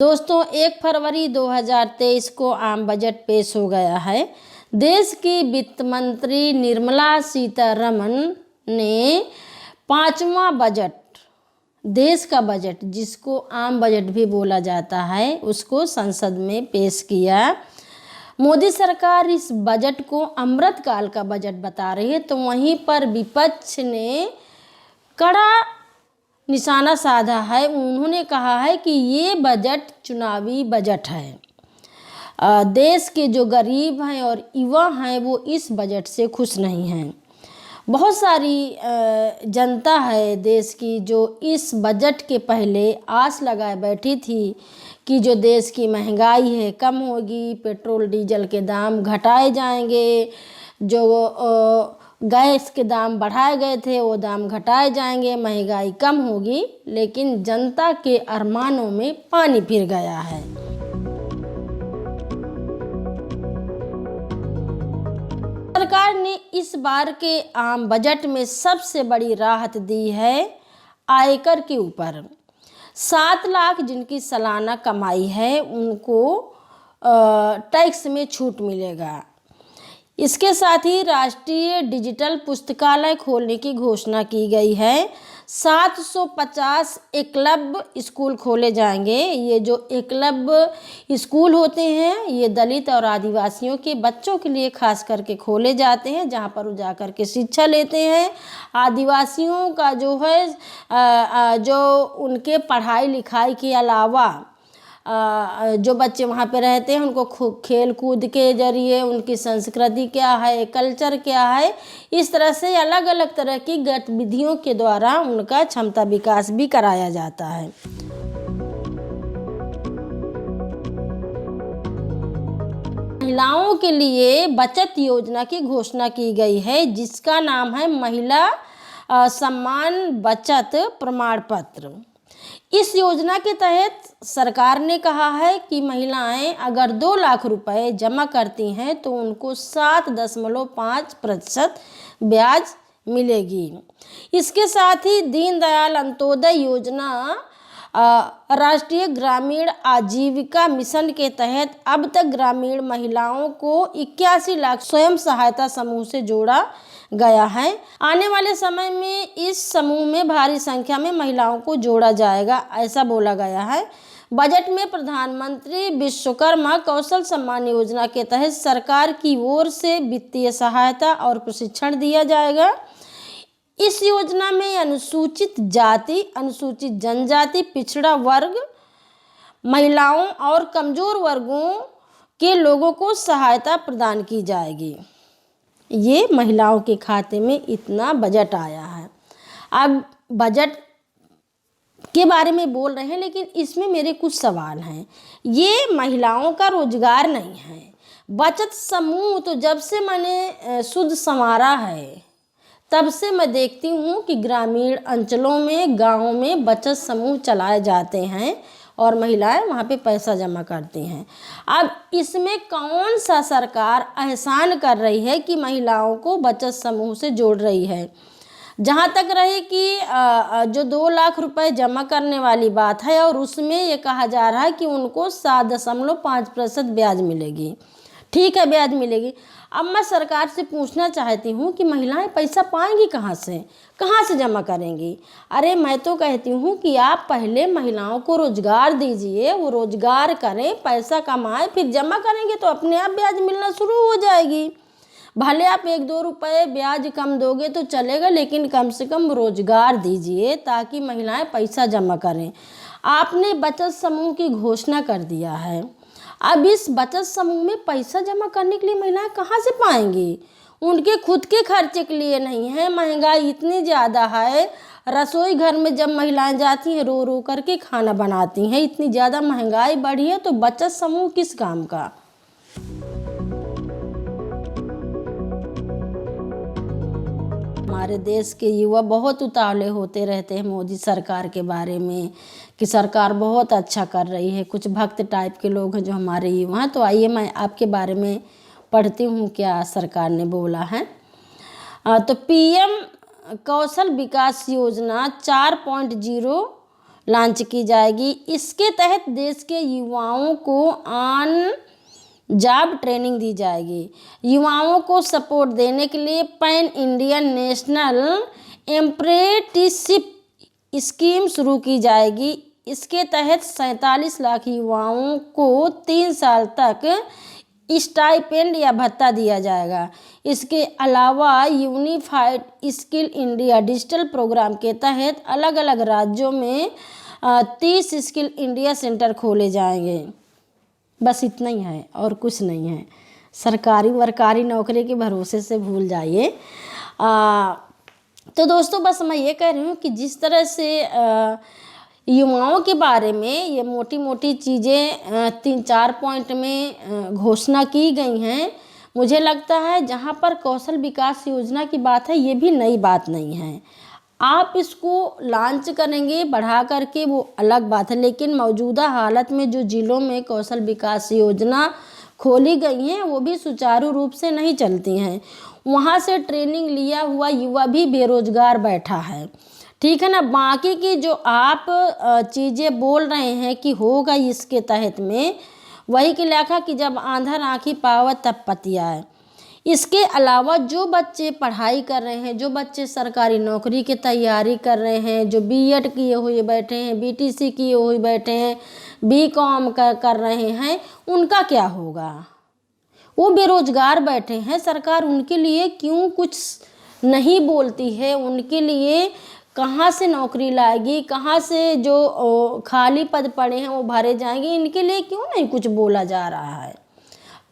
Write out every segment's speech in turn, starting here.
दोस्तों 1 फरवरी 2023 को आम बजट पेश हो गया है। देश की वित्त मंत्री निर्मला सीतारमण ने 5वां बजट, देश का बजट जिसको आम बजट भी बोला जाता है, उसको संसद में पेश किया। मोदी सरकार इस बजट को अमृतकाल का बजट बता रही है, तो वहीं पर विपक्ष ने कड़ा निशाना साधा है। उन्होंने कहा है कि ये बजट चुनावी बजट है। देश के जो गरीब हैं और युवा हैं वो इस बजट से खुश नहीं हैं। बहुत सारी जनता है देश की जो इस बजट के पहले आस लगाए बैठी थी कि जो देश की महंगाई है कम होगी, पेट्रोल डीजल के दाम घटाए जाएंगे, जो गैस के दाम बढ़ाए गए थे वो दाम घटाए जाएंगे, महंगाई कम होगी। लेकिन जनता के अरमानों में पानी फिर गया है। सरकार ने इस बार के आम बजट में सबसे बड़ी राहत दी है आयकर के ऊपर। 7 लाख जिनकी सालाना कमाई है उनको टैक्स में छूट मिलेगा। इसके साथ ही राष्ट्रीय डिजिटल पुस्तकालय खोलने की घोषणा की गई है। 750 एकलव्य स्कूल खोले जाएंगे। ये जो एकलव्य स्कूल होते हैं ये दलित और आदिवासियों के बच्चों के लिए खास करके खोले जाते हैं, जहां पर वो जा कर के शिक्षा लेते हैं। आदिवासियों का जो है जो उनके पढ़ाई लिखाई के अलावा जो बच्चे वहाँ पे रहते हैं उनको खेल कूद के जरिए उनकी संस्कृति क्या है, कल्चर क्या है, इस तरह से अलग अलग तरह की गतिविधियों के द्वारा उनका क्षमता विकास भी कराया जाता है। महिलाओं के लिए बचत योजना की घोषणा की गई है, जिसका नाम है महिला सम्मान बचत प्रमाण पत्र। इस योजना के तहत सरकार ने कहा है कि महिलाएं अगर 2 लाख रुपए जमा करती हैं तो उनको 7.5% ब्याज मिलेगी। इसके साथ ही दीनदयाल अंत्योदय योजना राष्ट्रीय ग्रामीण आजीविका मिशन के तहत अब तक ग्रामीण महिलाओं को 81 लाख स्वयं सहायता समूह से जोड़ा गया है। आने वाले समय में इस समूह में भारी संख्या में महिलाओं को जोड़ा जाएगा, ऐसा बोला गया है। बजट में प्रधानमंत्री विश्वकर्मा कौशल सम्मान योजना के तहत सरकार की ओर से वित्तीय सहायता और प्रशिक्षण दिया जाएगा। इस योजना में अनुसूचित जाति, अनुसूचित जनजाति, पिछड़ा वर्ग, महिलाओं और कमजोर वर्गों के लोगों को सहायता प्रदान की जाएगी। ये महिलाओं के खाते में इतना बजट आया है। अब बजट के बारे में बोल रहे हैं, लेकिन इसमें मेरे कुछ सवाल हैं। ये महिलाओं का रोजगार नहीं है। बचत समूह तो जब से मैंने शुद्ध संवारा है तब से मैं देखती हूँ कि ग्रामीण अंचलों में, गाँवों में बचत समूह चलाए जाते हैं और महिलाएं वहाँ पे पैसा जमा करती हैं। अब इसमें कौन सा सरकार एहसान कर रही है कि महिलाओं को बचत समूह से जोड़ रही है? जहाँ तक रहे कि जो 2 लाख रुपए जमा करने वाली बात है और उसमें ये कहा जा रहा है कि उनको 7.5% ब्याज मिलेगी। ठीक है, ब्याज मिलेगी। अब मैं सरकार से पूछना चाहती हूँ कि महिलाएं पैसा पाएंगी कहाँ से जमा करेंगी? अरे मैं तो कहती हूँ कि आप पहले महिलाओं को रोजगार दीजिए, वो रोजगार करें, पैसा कमाए, फिर जमा करेंगे तो अपने आप ब्याज मिलना शुरू हो जाएगी। भले आप 1-2 रुपए ब्याज कम दोगे तो चलेगा, लेकिन कम से कम रोजगार दीजिए ताकि महिलाएं पैसा जमा करें। आपने बचत समूह की घोषणा कर दिया है। अब इस बचत समूह में पैसा जमा करने के लिए महिलाएं कहाँ से पाएंगी? उनके खुद के खर्चे के लिए नहीं है। महंगाई इतनी ज़्यादा है, रसोई घर में जब महिलाएं जाती हैं रो रो करके खाना बनाती हैं। इतनी ज़्यादा महंगाई बढ़ी है तो बचत समूह किस काम का? हमारे देश के युवा बहुत उतावले होते रहते हैं मोदी सरकार के बारे में कि सरकार बहुत अच्छा कर रही है। कुछ भक्त टाइप के लोग हैं जो हमारे युवा हैं। तो आइए मैं आपके बारे में पढ़ती हूँ क्या सरकार ने बोला है। तो पीएम कौशल विकास योजना 4.0 लॉन्च की जाएगी। इसके तहत देश के युवाओं को ऑन जॉब ट्रेनिंग दी जाएगी। युवाओं को सपोर्ट देने के लिए पैन इंडियन नेशनल एम्प्रेंटिसशिप स्कीम शुरू की जाएगी। इसके तहत 47 लाख युवाओं को 3 साल तक स्टाइपेंड या भत्ता दिया जाएगा। इसके अलावा unified skill India digital programme के तहत अलग अलग राज्यों में 30 स्किल इंडिया सेंटर खोले जाएंगे। बस इतना ही है और कुछ नहीं है। सरकारी नौकरी के भरोसे से भूल जाइए। तो दोस्तों बस मैं ये कह रही हूँ कि जिस तरह से युवाओं के बारे में ये मोटी मोटी चीज़ें 3-4 पॉइंट में घोषणा की गई हैं, मुझे लगता है जहाँ पर कौशल विकास योजना की बात है ये भी नई बात नहीं है। आप इसको लॉन्च करेंगे बढ़ा करके वो अलग बात है, लेकिन मौजूदा हालत में जो ज़िलों में कौशल विकास योजना खोली गई हैं वो भी सुचारू रूप से नहीं चलती हैं। वहाँ से ट्रेनिंग लिया हुआ युवा भी बेरोजगार बैठा है, ठीक है ना। बाकी की जो आप चीज़ें बोल रहे हैं कि होगा इसके तहत में, वही की लेखा कि जब आंधर आँखी पावत तब पतियाए। इसके अलावा जो बच्चे पढ़ाई कर रहे हैं, जो बच्चे सरकारी नौकरी की तैयारी कर रहे हैं, जो बीएड किए हुए बैठे हैं, बीटीसी किए हुए बैठे हैं, बीकॉम कर रहे हैं, उनका क्या होगा? वो बेरोजगार बैठे हैं, सरकार उनके लिए क्यों कुछ नहीं बोलती है? उनके लिए कहाँ से नौकरी लाएगी, कहाँ से जो खाली पद पड़े हैं वो भरे जाएंगे, इनके लिए क्यों नहीं कुछ बोला जा रहा है?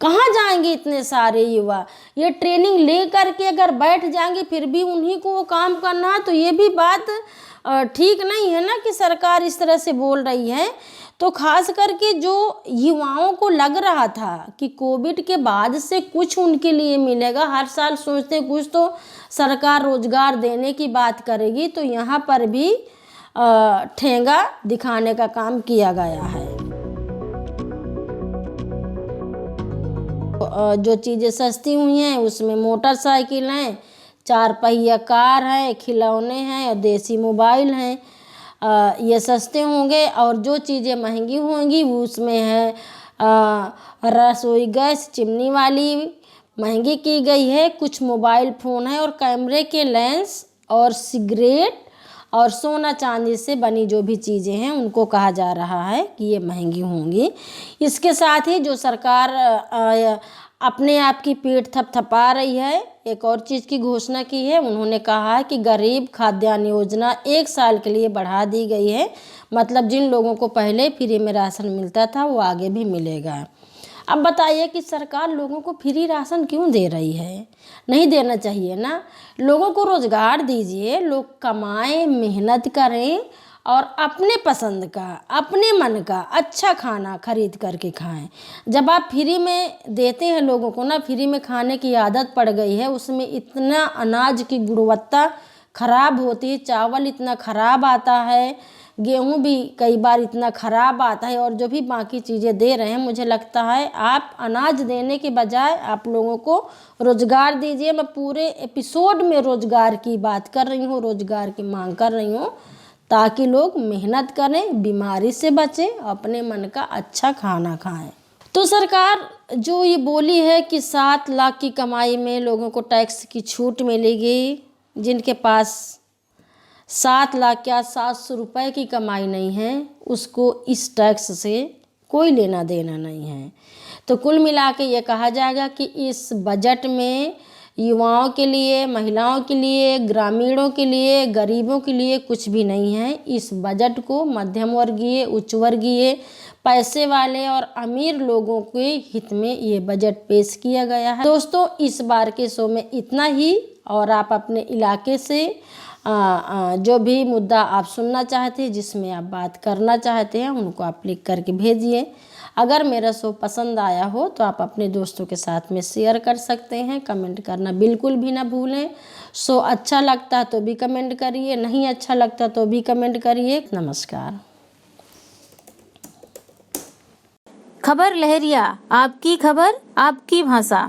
कहाँ जाएंगे इतने सारे युवा? ये ट्रेनिंग ले करके अगर बैठ जाएंगे फिर भी उन्हीं को वो काम करना है, तो ये भी बात ठीक नहीं है ना कि सरकार इस तरह से बोल रही है। तो खास करके जो युवाओं को लग रहा था कि कोविड के बाद से कुछ उनके लिए मिलेगा, हर साल सोचते कुछ तो सरकार रोजगार देने की बात करेगी, तो यहाँ पर भी ठेंगा दिखाने का काम किया गया है। जो चीज़ें सस्ती हुई हैं उसमें मोटरसाइकिल हैं, 4 पहिया कार है, खिलौने हैं और देसी मोबाइल हैं, ये सस्ते होंगे। और जो चीज़ें महंगी होंगी उसमें है रसोई गैस चिमनी वाली महंगी की गई है, कुछ मोबाइल फ़ोन है और कैमरे के लेंस और सिगरेट और सोना चांदी से बनी जो भी चीज़ें हैं उनको कहा जा रहा है कि ये महंगी होंगी। इसके साथ ही जो सरकार अपने आप की पीठ थपथपा रही है, एक और चीज़ की घोषणा की है। उन्होंने कहा है कि गरीब खाद्यान्न योजना 1 साल के लिए बढ़ा दी गई है, मतलब जिन लोगों को पहले फ्री में राशन मिलता था वो आगे भी मिलेगा। अब बताइए कि सरकार लोगों को फ्री राशन क्यों दे रही है? नहीं देना चाहिए ना। लोगों को रोज़गार दीजिए, लोग कमाएं, मेहनत करें और अपने पसंद का, अपने मन का अच्छा खाना खरीद करके खाएं। जब आप फ्री में देते हैं लोगों को ना, फ्री में खाने की आदत पड़ गई है, उसमें इतना अनाज की गुणवत्ता खराब होती है, चावल इतना खराब आता है, गेहूं भी कई बार इतना ख़राब आता है और जो भी बाकी चीज़ें दे रहे हैं, मुझे लगता है आप अनाज देने के बजाय आप लोगों को रोज़गार दीजिए। मैं पूरे एपिसोड में रोज़गार की बात कर रही हूँ, रोज़गार की मांग कर रही हूँ, ताकि लोग मेहनत करें, बीमारी से बचें, अपने मन का अच्छा खाना खाएं। तो सरकार जो ये बोली है कि 7 लाख की कमाई में लोगों को टैक्स की छूट मिलेगी, जिनके पास 7 लाख क्या 700 रुपये की कमाई नहीं है उसको इस टैक्स से कोई लेना देना नहीं है। तो कुल मिला के ये कहा जाएगा कि इस बजट में युवाओं के लिए, महिलाओं के लिए, ग्रामीणों के लिए, गरीबों के लिए कुछ भी नहीं है। इस बजट को मध्यम वर्गीय, उच्च वर्गीय, पैसे वाले और अमीर लोगों के हित में ये बजट पेश किया गया है। दोस्तों इस बार के शो में इतना ही, और आप अपने इलाके से जो भी मुद्दा आप सुनना चाहते हैं, जिसमें आप बात करना चाहते हैं, उनको आप लिख करके भेजिए। अगर मेरा शो पसंद आया हो तो आप अपने दोस्तों के साथ में शेयर कर सकते हैं। कमेंट करना बिल्कुल भी ना भूलें। शो अच्छा लगता है तो भी कमेंट करिए, नहीं अच्छा लगता तो भी कमेंट करिए। नमस्कार। खबर लहरिया, आपकी खबर आपकी भाषा।